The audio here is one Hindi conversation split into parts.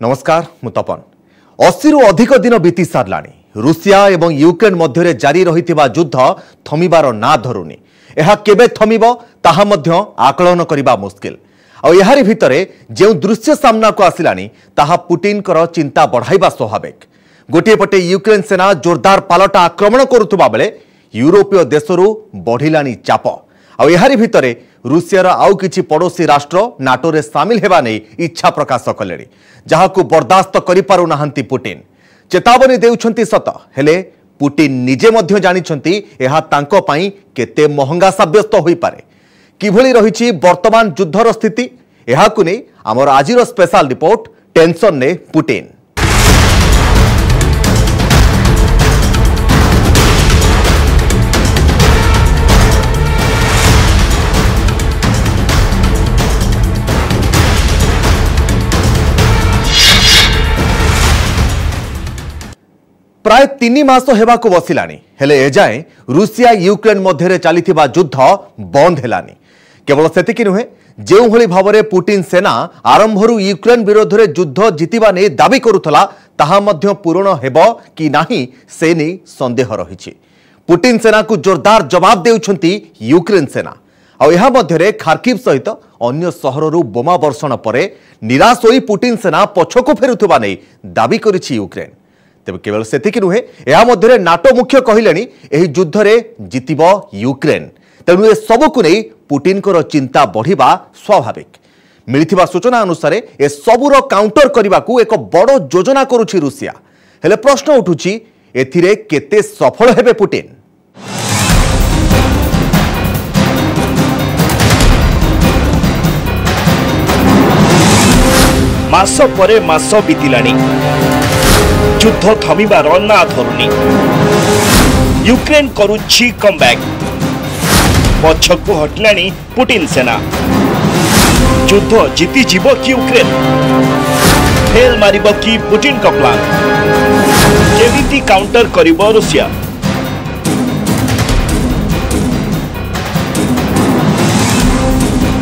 नमस्कार मु तपन 80 रु अधिक दिन बीती सारलानी रूसिया एवं यूक्रेन मध्य जारी रही युद्ध थमिबार ना धरुनी यह केबे थमिबो ताहा मध्य आकलन करिबा मुश्किल और यारी भितरे जो दृश्य सामना को आसिलानी ताहा पुटिन कर चिंता बढ़ाइबा स्वाभाविक। गोटे पटे यूक्रेन सेना जोरदार पालटा आक्रमण करुवा बेले यूरोपीय देशरू बढ़िलानी चाप और यारी भितरे रूसियार आउ किछि पड़ोसी राष्ट्र नाटो रे सामिल हेबा नै इच्छा प्रकाश कलेनी जहाकू बर्दास्त करि पारु नाहंती पुटिन। चेतावनी देउछंती सत हेले पुटिन निजे मध्य जानिछंती एहा तांको पई केते महंगा साब्यस्त होई पारे। किभली रहिछि वर्तमान युद्धर स्थिति एहाकू नै हमर आजिर स्पेशल रिपोर्ट टेंशन ने पुटिन। प्राय 3 मास हेबाकू बसिलानी हेले एजाए रूसिया यूक्रेन मध्य चलीथिबा युद्ध बंद हेलानी। केवल सेतिकी नुहे जो भली भावरे पुटिन सेना आरंभरू यूक्रेन विरोध में युद्ध जितिबा नै दाबी करुथला ताहा मध्य पूर्ण हेबो कि नाही से नै संदेह रहिछि। पुटिन सेना को जोरदार जवाब देउछंती यूक्रेन सेना और यह मध्य खार्किव सहित अन्य सहररू बोमा वर्षण परे निराश होई पुटिन सेना पछकू फेरुथबा नै दाबी करिछि यूक्रेन। तेज केवल सेतिकी नुहे यह मध्य नाटो मुख्य कहलेनी एही युद्ध रे जितिबो यूक्रेन तेणु ए सबकु नै पुटिन को चिंता बढ़िबा स्वाभाविक। मिलिथिबा सूचना अनुसार ए सबुर काउंटर करबाकू एक बड़ योजना करुछि रूसिया हेले प्रश्न उठुछि एथिरे केते सफल हेबे पुटिन। मास परे मास बीतिलानी युद्ध थमिबार ना धरुनी यूक्रेन करुछि कमबैक पछकू हटलानी पुटिन सेना युद्ध जीति जीव कि यूक्रेन फेल मारिब कि पुटिन का प्लान केमिति काउंटर करिब रूसिया।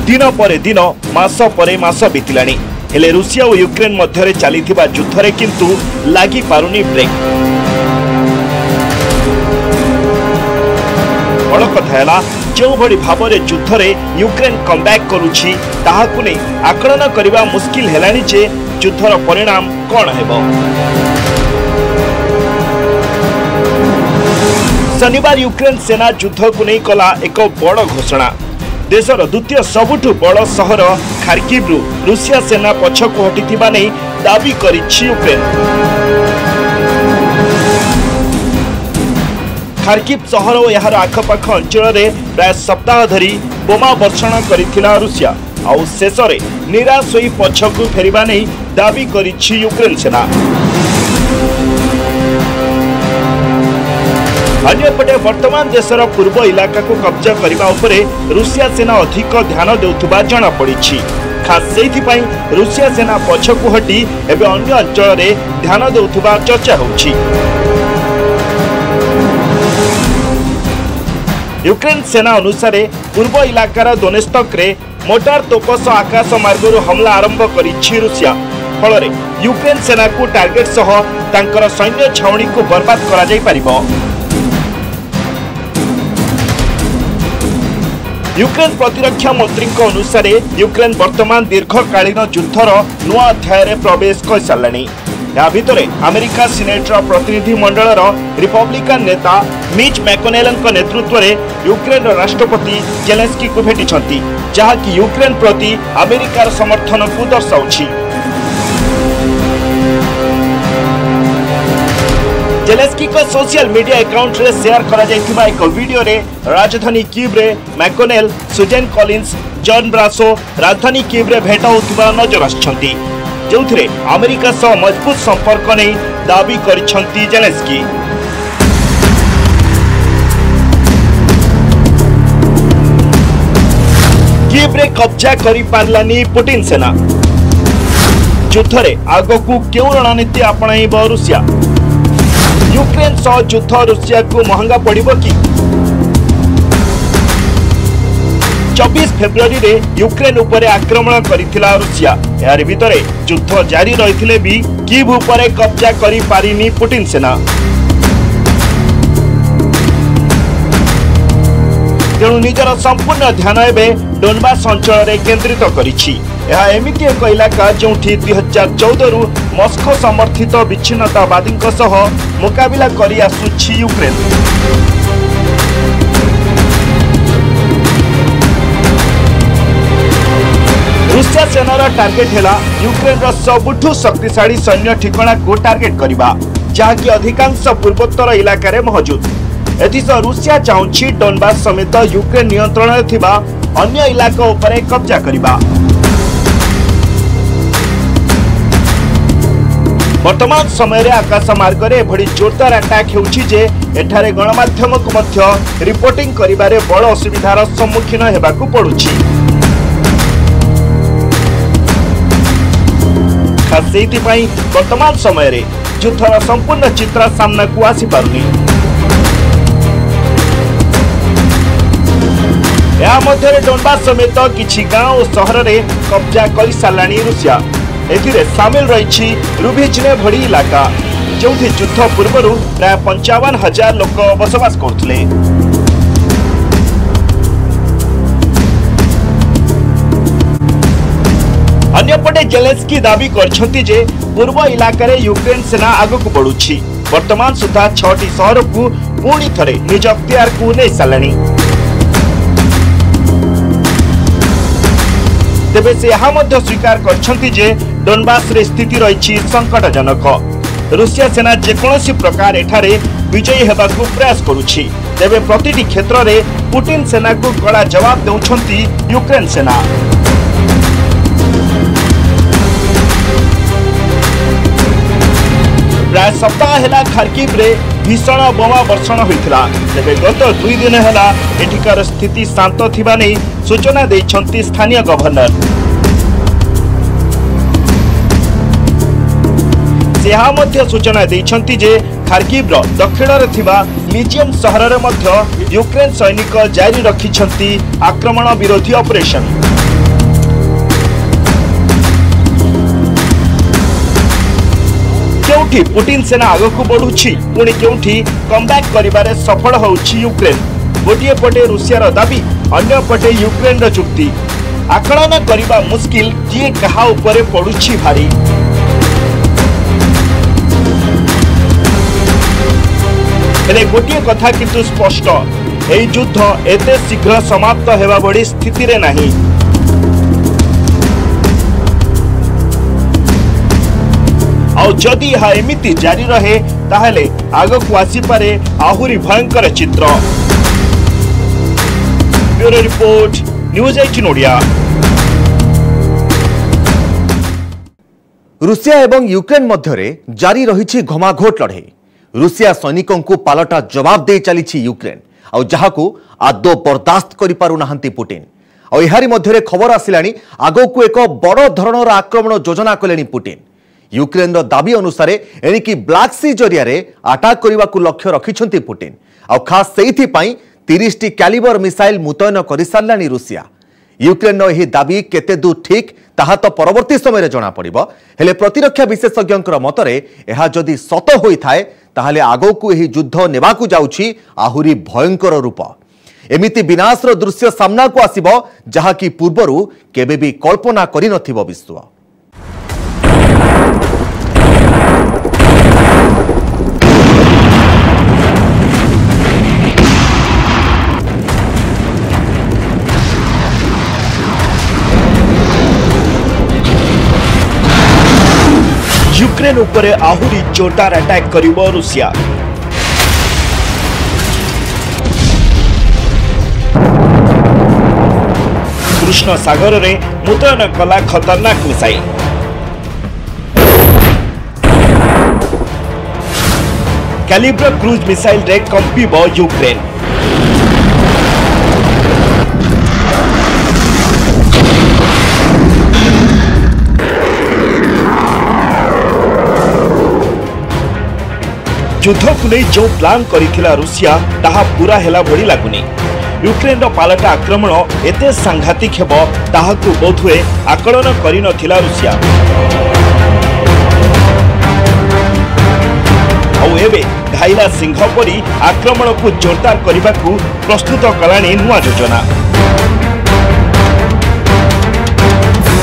दिन पर दिन मास परे मास बीतिलानी हेले रूसिया और यूक्रेन मध्य चलीथिबा युद्ध रे किंतु लागी पारुनी ब्रेक। बड़ कथा हैला जो भली भावरे युद्ध रे यूक्रेन कमबैक करुछि ताहाकु नै आकलन करिबा मुश्किल हेलानी जे युद्धर परिणाम कोन हेबो। शनिवार यूक्रेन सेना युद्ध को नै कला एक बड़ घोषणा। देशर द्वितीय सबुठु बड़ सहर खार्किवरू रूसिया सेना पछकू हटिथिबा नै दाबी करिछि यूक्रेन। खार्किव सहर और यार आखपाख अंचल में प्राय सप्ताह धरी बोमा वर्षण करिथिला रूसिया आउ शेष में निराश होई पछकू फेरिबा नै दाबी करिछि यूक्रेन सेना। अन्यपटे वर्तमान देशर पूर्व इलाका को कब्जा करने उपरे रूसिया सेना अधिक ध्यान देउथुबा जणा पड़िछि। खास सेइथिपई रूसिया सेना पछकू हटी एबे अन्य अंचल में ध्यान देउथुबा चर्चा होछि। यूक्रेन सेना अनुसार पूर्व इलाकार दोनेत्स्क रे मोटार तोप सह आकाश मार्गरू हमला आरंभ करिछि रूसिया फल यूक्रेन सेना को टार्गेट सह तांकर सैन्य छाउणी को बर्बाद करा जाई परिबो। यूक्रेन प्रतिरक्षा मंत्री अनुसार यूक्रेन वर्तमान दीर्घकालीन युद्धर नुआ अध्याय प्रवेश कर साराणी। या भितरे अमेरिका सीनेटर प्रतिनिधि मंडल रिपब्लिकन नेता मिच मैकोनेल नेतृत्व में यूक्रेन राष्ट्रपति जेलेंस्की को भेटिछंती जहाकि यूक्रेन प्रति अमेरिकार समर्थन को दर्शाउछि। जेलेंस्की को सोशल मीडिया अकाउंट रे शेयर करा जायथिबा एक वीडियो रे राजधानी कीव रे मैकोनेल सुजेन कॉलिन्स जॉन ब्रासो राजधानी कीव रे भेट होथिबा नजर आछंती जोथिरे अमेरिका सह मजबूत संपर्क नै दाबी करिसंती जेलेंस्की। कीव रे कब्जा करि पारलानी पुटिन सेना युद्ध रे आगकू केउ रणनीति अपनाइब रूसिया। यूक्रेन सह युद्ध रूसिया को महंगा पड़िबो कि 24 फेब्रुआरी रे यूक्रेन उपरे आक्रमण करिथिला रूसिया। यार भितरे युद्ध जारी रहिथिले भी कीव उपरे कब्जा करि पारिनी पुतिन सेना। तेणु निजर संपूर्ण ध्यान एवं डोनबास अंचल में केन्द्रित करिछि। यह एमिति एक इलाका जोठी 2014 रु मस्को समर्थित विच्छिन्नतावादी मुकाबिला करि आसुछि यूक्रेन। रूसिया सेनार टार्गेट हैला यूक्रेन सबुठु शक्तिशाली सैन्य ठिकाना को टार्गेट करबा, जहाँकि अधिकांश पूर्वोत्तर इलाका रे मौजूद। एथिसह रूसिया चाहूछि डोनबास समेत यूक्रेन नियंत्रण थिबा अन्य इलाका उपरे कब्जा करबा। वर्तमान समय रे आकाश मार्ग रे एभଳି जोरदार अटैक होउछि जे एठारे गणमाध्यम को मध्य रिपोर्टिंग करिबारे बड़ असुविधार सम्मुखीन हेबाकू पडुछि। खास सेहिथिपाई वर्तमान समय रे युद्धर संपूर्ण चित्र सामना को आसी पारुनी। या मध्य डोनबास समेत किछि गांव और सहर रे कब्जा कर साराणी रूसिया। एथिरे सामिल रही रुबिजने भड़ी इलाका, जोठी युद्ध पूर्व प्राय 55,000 लोक बसवास करथिले। अन्यपटे जेलेंस्की दाबी करछंती जे पूर्व इलाका रे यूक्रेन सेना आगक बढ़ुछि। वर्तमान सुधा 6टी शहर को पुणी थरे निज अख्तियार को नै सालाणी। तेबे से यहाँ मध्य स्वीकार करछंती जे डोनबास रे स्थिति रही संकटजनक। रूसिया सेना जेकोसी प्रकार एठारे विजयी हेबाकू प्रयास करुछि। तेबे प्रतिटी क्षेत्र रे पुतिन सेना को कड़ा जवाब देउछंती यूक्रेन सेना। प्राय सप्ताह हेला खार्किव रे भीषण बोमा वर्षण होइथिला। तेबे गत 2 दिन हेला एठिकार स्थिति शांत थिबा नै सूचना दैछंती स्थानीय गवर्नर। सेहा मध्य सूचना दैछंती जे खार्किव रो दक्षिण रे थिबा लिजियम शहर रे मध्य यूक्रेन सैनिक जारी रखिछंती आक्रमण विरोधी ऑपरेशन। केउठी पुतिन सेना आगकू बढ़ुछि, पुणी केउठी कमबैक करिबारे सफल होउछि यूक्रेन। गोटिए पटे रूसियार दाबी, अन्य पटे यूक्रेन चुक्ति। आकलन करिबा मुश्किल किए कहा उपरे पड़ुछि भारी। हेले गोटिए कथा किंतु स्पष्ट, एई युद्ध एते शीघ्र समाप्त हेबा बड़ी स्थिति रे नाही। और जदि यह एमिति जारी रहे ताहले आगकू आसी पारे आहुरी भयंकर चित्र। Bureau report, news 18 Odia. Russia एवं यूक्रेन मध्य जारी रही घमाघोट लड़े। रूसिया सैनिकों को पालटा जवाब दे चली यूक्रेन, और जहाकू आदौ बर्दास्त करि पारु नाहंती पुतिन। और एहारी मध्य खबर आसिलानी आगकू एक बड़ धरणर आक्रमण योजना कलेनी पुतिन। यूक्रेन दाबी अनुसार एणिकी ब्लैक सी जरिया अटाक करने को लक्ष्य रखिछंती पुतिन। और खास सेइथि पई 30टी कैलिबर मिसाइल मुतयन कर सारानी रूसिया। यूक्रेन यह दाबी केते दूर ठीक ताहा तो परवर्ती समय जना पड़िबो। हेले प्रतिरक्षा विशेषज्ञ मतरे यह जदि सत होइथाए ताहले आगोकू यह युद्ध नेबाकू जाउछि आहुरी भयंकर रूप। एमिति विनाशर दृश्य सामना को आसिबो जहाकी पूर्वरु केबे भी कल्पना करि नथिबो विश्व। यूक्रेन उपरे आहुरी जोरदार अटैक करिबो रूसिया। कृष्ण सागर रे मुतयन कला खतरनाक मिसाइल। कैलिब्र क्रूज मिसाइल रे कंपिबो यूक्रेन। युद्ध को नहीं जो प्लान करिथिला रूसिया ताहा पूरा हेला भड़ी लागुनी। ୟୁକ୍ରେନର ପାଲଟା ଆକ୍ରମଣ ଏତେ ସାଂଘାତିକ ହେବ ତାହାକୁ ବୋଧହୁଏ ଆକଳନ କରିନଥିଲା ରୁଷିଆ। ଆଉ ଏବେ ଘାଇଲା ସିଂହ ପରି ଆକ୍ରମଣକୁ ଜୋରଦାର କରିବାକୁ ପ୍ରସ୍ତୁତ କଲାଣି ନୂଆ ଯୋଜନା।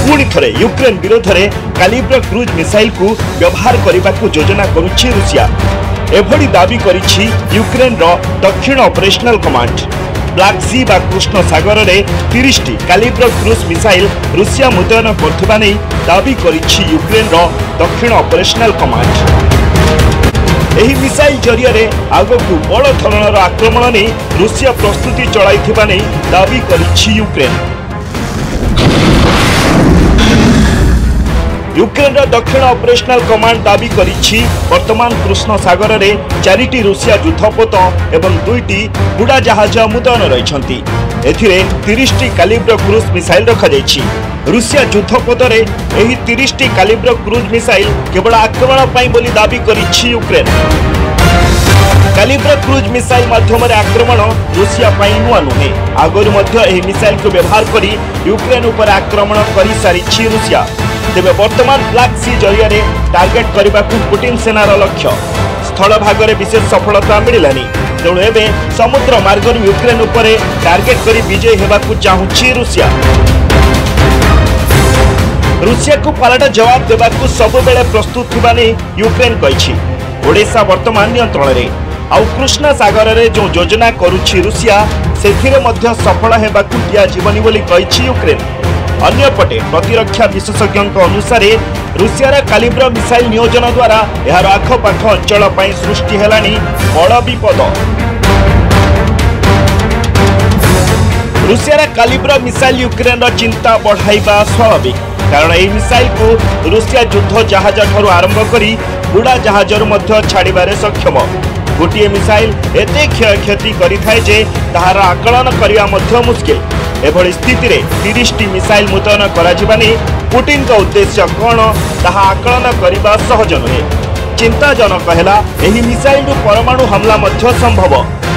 ପୁଣି ଥରେ ୟୁକ୍ରେନ ବିରୋଧରେ କାଲିବ୍ର କ୍ରୁଜ୍ ମିସାଇଲ କୁ ବ୍ୟବହାର କରିବାକୁ ଯୋଜନା କରୁଛି ରୁଷିଆ। ଏଭଳି ଦାବି କରିଛି ୟୁକ୍ରେନର ଦକ୍ଷିଣ ଅପରେସନାଲ କମାଣ୍ଡ। ବ୍ଲାକ୍ ସି ବା କୃଷ୍ଣ ସାଗରରେ 30ଟି କାଲିବ୍ର କ୍ରୁଜ୍ ମିସାଇଲ ରୁଷିଆ ମୁତୟନ କରୁଥିବା ନେଇ ଦାବି କରିଛି ୟୁକ୍ରେନର ଦକ୍ଷିଣ ଅପରେସନାଲ କମାଣ୍ଡ। ଏହି ମିସାଇଲ ଜରିଆରେ ଆଗକୁ ବଡ଼ ଧରଣର ଆକ୍ରମଣ ନେଇ ରୁଷିଆ ପ୍ରସ୍ତୁତି ଚଳାଇଥିବା ନେଇ ଦାବି କରିଛି ୟୁକ୍ରେନ। ୟୁକ୍ରେନର ଦକ୍ଷିଣ ଅପରେସନାଲ କମାଣ୍ଡ ଦାବି କରିଛି ବର୍ତ୍ତମାନ କୃଷ୍ଣ ସାଗରରେ 4ଟି ରୁଷିଆ ଯୁଦ୍ଧପୋତ ଏବଂ 2ଟି ବୁଡ଼ା ଜାହାଜ ମୁତୟନ ରହିଛନ୍ତି। ଏଥିରେ 30ଟି କାଲିବ୍ର କ୍ରୁଜ୍ ମିସାଇଲ ରଖାଯାଇଛି। ରୁଷିଆ ଯୁଦ୍ଧପୋତରେ ଏହି 30ଟି କାଲିବ୍ର କ୍ରୁଜ୍ ମିସାଇଲ କେବଳ ଆକ୍ରମଣ ପାଇଁ ବୋଲି ଦାବି କରିଛି ୟୁକ୍ରେନ। କାଲିବ୍ର କ୍ରୁଜ୍ ମିସାଇଲ ମାଧ୍ୟମରେ ଆକ୍ରମଣ ରୁଷିଆ ପାଇଁ ନୂଆ ନୁହେଁ। ଆଗରୁ ମଧ୍ୟ ଏହି ମିସାଇଲକୁ ବ୍ୟବହାର କରି ୟୁକ୍ରେନ ଉପରେ ଆକ୍ରମଣ କରିସାରିଛି ରୁଷିଆ। ତେବେ ବର୍ତ୍ତମାନ ବ୍ଲାକ୍ ସି ଜରିଆରେ ଟାର୍ଗେଟ କରିବାକୁ ପୁଟିନ ସେନାର ଲକ୍ଷ୍ୟ। ସ୍ଥଳ ଭାଗରେ ବିଶେଷ ସଫଳତା ମିଳିଲାନି। ତେଣୁ ଏବେ ସମୁଦ୍ର ମାର୍ଗରୁ ୟୁକ୍ରେନ ଉପରେ ଟାର୍ଗେଟ କରି ବିଜୟୀ ହେବାକୁ ଚାହୁଁଛି ରୁଷିଆ। ରୁଷିଆକୁ ପାଲଟା ଜବାବ ଦେବାକୁ ସବୁବେଳେ ପ୍ରସ୍ତୁତ ଥିବା ନେଇ ୟୁକ୍ରେନ କହିଛି। ଓଡ଼ିଶା ବର୍ତ୍ତମାନ ନିୟନ୍ତ୍ରଣରେ। ଆଉ କୃଷ୍ଣ ସାଗରରେ ଯେଉଁ ଯୋଜନା କରୁଛି ରୁଷିଆ ସେଥିରେ ମଧ୍ୟ ସଫଳ ହେବାକୁ ଦିଆଯିବନି ବୋଲି କହିଛି ୟୁକ୍ରେନ। ଅନ୍ୟପଟେ ପ୍ରତିରକ୍ଷା ବିଶେଷଜ୍ଞଙ୍କ ଅନୁସାରେ ରୁଷିଆର କାଲିବ୍ର ମିସାଇଲ ନିୟୋଜନ ଦ୍ୱାରା ଏହାର ଆଖପାଖ ଅଞ୍ଚଳ ପାଇଁ ସୃଷ୍ଟି ହେଲାଣି ବଡ଼ ବିପଦ। ରୁଷିଆର କାଲିବ୍ର ମିସାଇଲ ୟୁକ୍ରେନର ଚିନ୍ତା ବଢ଼ାଇବା ସ୍ୱାଭାବିକ। କାରଣ ଏହି ମିସାଇଲକୁ ରୁଷିଆ ଯୁଦ୍ଧ ଜାହାଜ ଠାରୁ ଆରମ୍ଭ କରି ବୁଡ଼ା ଜାହାଜରୁ ମଧ୍ୟ ଛାଡ଼ିବାରେ ସକ୍ଷମ। ଗୋଟିଏ ମିସାଇଲ ଏତେ କ୍ଷୟକ୍ଷତି କରିଥାଏ ଯେ ତାହାର ଆକଳନ କରିବା ମଧ୍ୟ ମୁସ୍କିଲ। ଏଭଳି ସ୍ଥିତିରେ 30ଟି ମିସାଇଲ ମୁତୟନ କରାଯିବା ନେଇ ପୁଟିନଙ୍କ ଉଦ୍ଦେଶ୍ୟ କ'ଣ ତାହା ଆକଳନ କରିବା ସହଜ ନୁହେଁ। ଚିନ୍ତାଜନକ ହେଲା ଏହି ମିସାଇଲରୁ ପରମାଣୁ ହମଲା ମଧ୍ୟ ସମ୍ଭବ,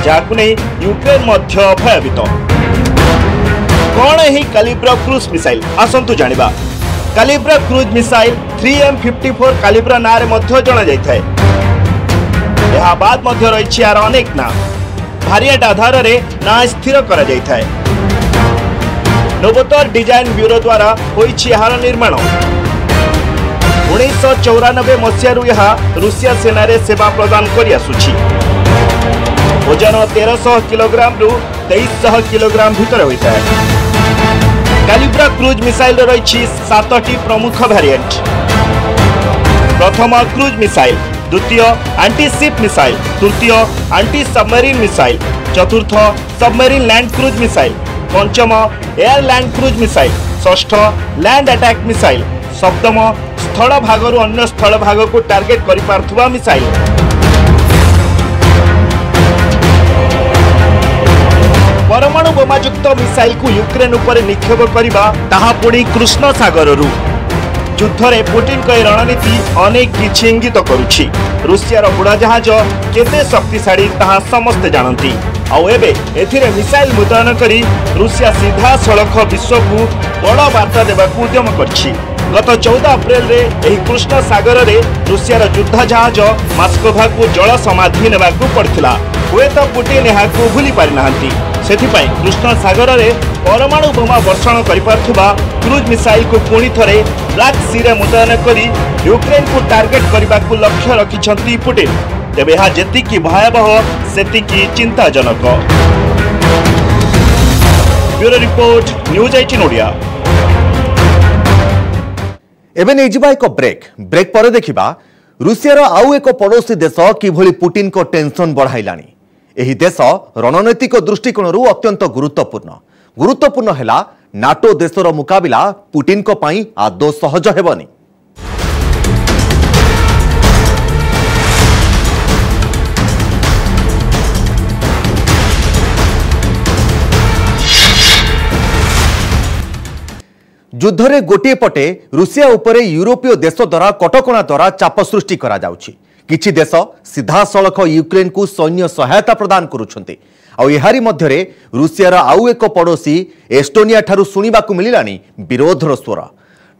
ଯାହାକୁ ନେଇ ୟୁକ୍ରେନ ମଧ୍ୟ ଭୟଭୀତ। କ'ଣ ଏହି କାଲିବ୍ର କ୍ରୁଜ୍ ମିସାଇଲ ଆସନ୍ତୁ ଜାଣିବା। କାଲିବ୍ର କ୍ରୁଜ୍ ମିସାଇଲ 3M54 କାଲିବ୍ର ନାଁରେ ମଧ୍ୟ ଜଣାଯାଇଥାଏ। ଏହା ବାଦ ମଧ୍ୟ ରହିଛି ଏହାର ଅନେକ ନାଁ। ଭାରିଏଣ୍ଟ ଆଧାରରେ ନାଁ ସ୍ଥିର କରାଯାଇଥାଏ। ନୋଭୋତର ଡିଜାଇନ ବ୍ୟୁରୋ ଦ୍ୱାରା ହୋଇଛି ଏହାର ନିର୍ମାଣ। 1994 ମସିହାରୁ ଏହା ରୁଷିଆ ସେନାରେ ସେବା ପ୍ରଦାନ କରିଆସୁଛି। ଓଜନ 1300 କିଲୋଗ୍ରାମରୁ 2300 କିଲୋଗ୍ରାମ ଭିତରେ ହୋଇଥାଏ। କାଲିବ୍ର କ୍ରୁଜ୍ ମିସାଇଲର ରହିଛି 7ଟି ପ୍ରମୁଖ ଭ୍ୟାରିଏଣ୍ଟ। ପ୍ରଥମ କ୍ରୁଜ୍ ମିସାଇଲ, ଦ୍ୱିତୀୟ ଆଣ୍ଟିସିପ୍ ମିସାଇଲ, ତୃତୀୟ ଆଣ୍ଟି ସବମେରିନ୍ ମିସାଇଲ, ଚତୁର୍ଥ ସବମେରିନ୍ ଲ୍ୟାଣ୍ଡ କ୍ରୁଜ୍ ମିସାଇଲ, पंचम एयर लैंड क्रूज मिसाइल, षष्ठ लैंड अटैक मिसाइल, सप्तम स्थल भागरु अन्य स्थल भाग को टार्गेट करि पारथुवा मिसाइल। परमाणु बोमायुक्त मिसाइल को यूक्रेन उपर निक्षेप करिबा ताहा पुणी कृष्ण सागररु। युद्धरे पुटिन को रणनीति अनेक किछि इंगित करुछि। रूसियार बुड़ा जहाज केते शक्तिशाली ताहा समस्त जानती। आउ एबे एथिरे मिसाइल मुतयन करी रूसिया सीधा सड़क विश्व को बड़ वार्ता देवाक उद्यम करछि। गत 14 अप्रैल रे एही कृष्ण सागर रे रूसियार युद्ध जहाज मस्कोभा को जल समाधि नेबाकू पड़थिला। हुए तो पुटिन एहाकू भूली पारि नाहंती। सेथिपाई कृष्ण सागर रे परमाणु बोमा वर्षण करि पारथुबा क्रूज मिसाइल को पुणी थरे ब्लैक सी रे मुतयन करी यूक्रेन को टार्गेट करबाकू लक्ष्य रखिछंती पुटिन। तेबे यह जेतिकी भयावह सेतिकी चिंताजनक। Bureau report news 18 Odia. एबे नै जिबा एक ब्रेक पर देखिबा रूसियार आउ एक पड़ोसी देश किभली पुटिन को टेंशन बढ़ाइलानी। एही देश रणनैतिक दृष्टिकोणरू अत्यंत गुरुत्वपूर्ण हैला नाटो देशर मुकाबिला पुटिन को पाई आदौ सहज हेबनी। युद्धरे गोटे पटे रूसिया उपरे यूरोपीय देश द्वारा कटकणा द्वारा चाप सृष्टि करा जाउछि। किछि देश सीधा सड़क यूक्रेन को सैन्य सहायता प्रदान करुछन्ति। आहारी मध्य रूसियार आउ एक पड़ोशी एस्टोनिया ठारू शुणा मिलानी विरोधर स्वर।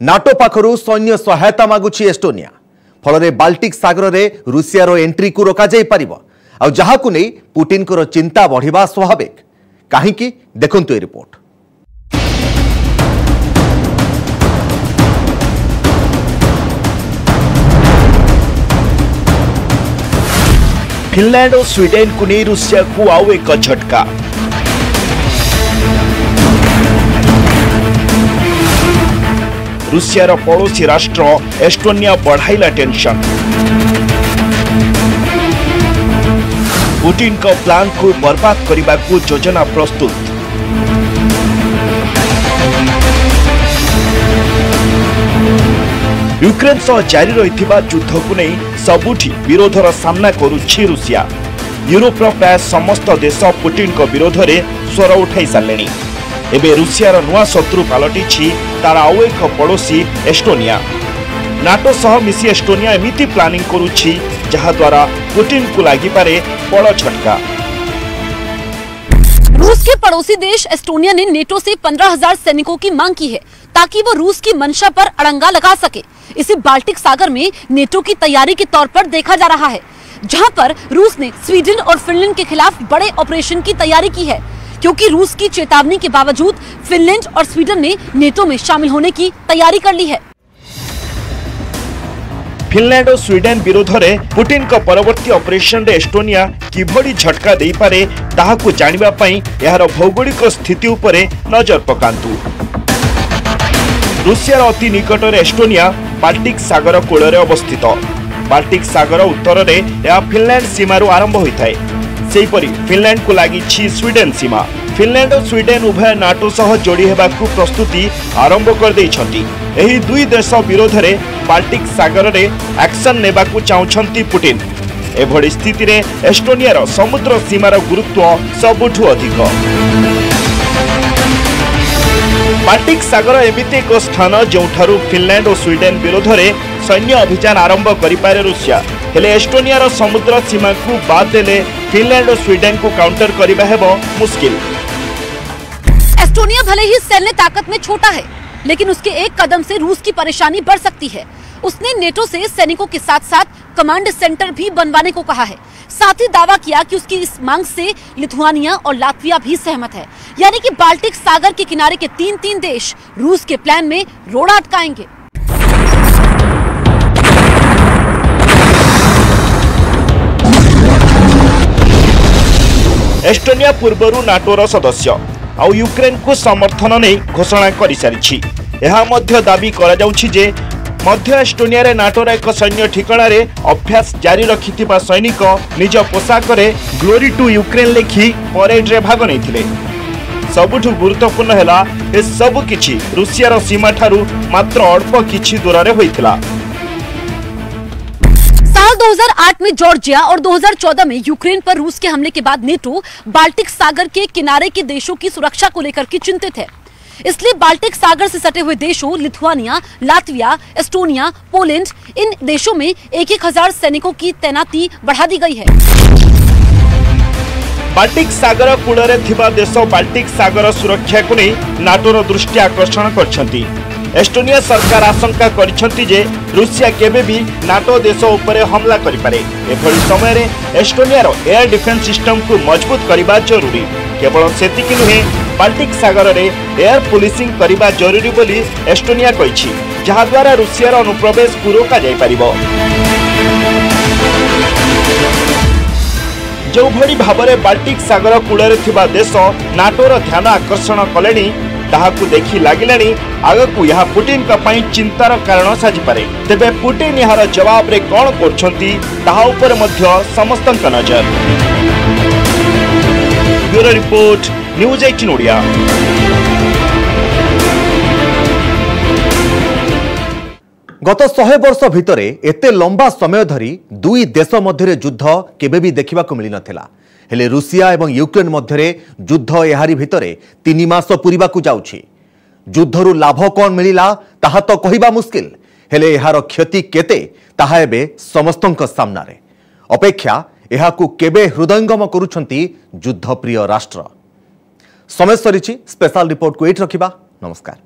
नाटो पाखरु सैन्य सहायता मागुछि एस्टोनिया। फल बाल्टिक सागर में रूसियार एंट्री को रोक जहां नहीं पुटिन को चिंता बढ़िबा स्वाभाविक। कहीं देखंतु ए रिपोर्ट। फिनलैंड और स्वीडेन को नहीं रूसिया को आउ एक झटका। रूसियार पड़ोशी राष्ट्र एस्टोनिया बढ़ाइला टेंशन। पुटिन का प्लान को बर्बाद करने को योजना प्रस्तुत। यूक्रेन सह जारी रही युद्ध को नहीं सबुठी विरोधर सामना करुछि रूसिया। यूरोपर प्राय समस्त देश पुटिन को विरोध में स्वर उठाई सारे। एबे रूसियार नुआ शत्रु पलटि तार आउ एक पड़ोशी एस्टोनिया। नाटो सह मिसी एस्टोनिया एमिति प्लानिंग करुछि जहा द्वारा पुटिन को लागि पारे बड़ झटका। रूस के पड़ोसी देश एस्टोनिया ने नेटो से 15,000 सैनिकों की मांग की है ताकि वो रूस की मंशा पर अड़ंगा लगा सके। इसे बाल्टिक सागर में नेटो की तैयारी के तौर पर देखा जा रहा है, जहां पर रूस ने स्वीडन और फिनलैंड के खिलाफ बड़े ऑपरेशन की तैयारी की है, क्योंकि रूस की चेतावनी के बावजूद फिनलैंड और स्वीडन ने नेटो में शामिल होने की तैयारी कर ली है। फिनलैंड और स्वीडन विरोध में पुटिन का परवर्ती ऑपरेशन रे एस्टोनिया किभली झटका दे पारे ताहाकु जानिबा पई यार भौगोलिक स्थिति उपरे नजर पकांतु। रूसियार अति निकट एस्टोनिया बाल्टिक सागर कूल अवस्थित। बाल्टिक सागर उत्तर में यह फिनलैंड सीमार आरंभ होता है। सेहीपरि फिनलैंड को लगी स्वीडन सीमा। फिनलैंड और स्वीडन उभय नाटो सह जोड़ी हेबाकु प्रस्तुति आरंभ कर देइछंती। एही दुई देश विरोध में बाल्टिक सागर में एक्शन नेबाकु चाहुछंती पुटिन। एभली स्थिति रे एस्टोनियार समुद्र सीमार गुरुत्व सबुठु अधिक। बाल्टिक सागर एमिति एक स्थान जोठारु फिनलैंड और स्वीडन विरोध में सैन्य अभियान आरंभ करिपारे रूसिया। हेले एस्टोनियार समुद्र सीमा को बाद देले फिनलैंड और स्वीडन को काउंटर करिबा हेबो मुश्किल। एस्टोनिया भले ही सैन्य ताकत में छोटा है, लेकिन उसके एक कदम से रूस की परेशानी बढ़ सकती है। उसने नेटो से सैनिकों के साथ साथ कमांड सेंटर भी बनवाने को कहा है। साथ ही दावा किया कि उसकी इस मांग से लिथुआनिया और लातविया भी सहमत है, यानी कि बाल्टिक सागर के किनारे के 3 देश रूस के प्लान में रोड़ा अटकाएंगे। एस्टोनिया पूर्वरु नाटोर सदस्य आउ यूक्रेन को समर्थन नहीं घोषणा कर सारी। यह मध्य दाबी करा जाउछि जे मध्य एस्टोनिया रे नाटोर एक सैन्य ठिकाना रे अभ्यास जारी रखिथिबा सैनिक निज पोशाक रे ग्लोरी टू यूक्रेन लिखि परेड रे भाग नैथिले। सबुठु गुरुत्वपूर्ण हैला ए सब किछि रूसियार सीमा ठारू मात्र अल्प किछि दूर रे होइथिला। साल 2008 में जॉर्जिया और 2014 में यूक्रेन पर रूस के हमले के बाद नेटो बाल्टिक सागर के किनारे के देशों की सुरक्षा को लेकर के चिंतित है। इसलिए बाल्टिक सागर से सटे हुए देशों लिथुआनिया, लातविया, एस्टोनिया, पोलैंड, इन देशों में 1,000 सैनिकों की तैनाती बढ़ा दी गई है। बाल्टिक सागर कूल थिबा देश बाल्टिक सागर सुरक्षा को नहीं नाटोर दृष्टि आकर्षण करछंती। एस्टोनिया सरकार आशंका करिछंती जे रूसिया केबे भी नाटो देश उपरे हमला करि पारे। एभली समय रे एस्टोनियार एयर डिफेंस सिस्टम को मजबूत करबा जरूरी। केवल सेतिकी नुहे बाल्टिक सागर रे एयर पुलिसिंग करबा जरूरी बोली एस्टोनिया कहिछि, जहा द्वारा रूसियार अनुप्रवेश को रोका जाय पारिबो। जो भली भाबरे बाल्टिक सागर कूल थिबा देश नाटोर ध्यान आकर्षण कलेनी ताहाकु देखि लागिलानी आगकु यह पुटिन का पई चिंतार कारण साजि पारे। तेबे पुटिन यार जवाब रे कोन करछंती ताहा ऊपर मध्य समस्तक नजर। Bureau report news 18 Odia. गत 100 वर्ष भितरे एते लंबा समय धरी दुई देश मध्य युद्ध केबे भी देखा मिल नथिला। हेले रूसिया एवं यूक्रेन मध्य युद्ध एहारी भितरे 3 मास पूरीबा जाउछि। युद्धरु लाभ कौन मिलिला ताहा तो कहिबा मुश्किल, हेले एहार क्षति केते ताहा एबे समस्तंक सामनारे। अपेक्षा एहाकु केबे हृदयंगम करुछंती युद्धप्रिय राष्ट्र। समय सरीछि स्पेशल रिपोर्ट को एट रखिबा। नमस्कार।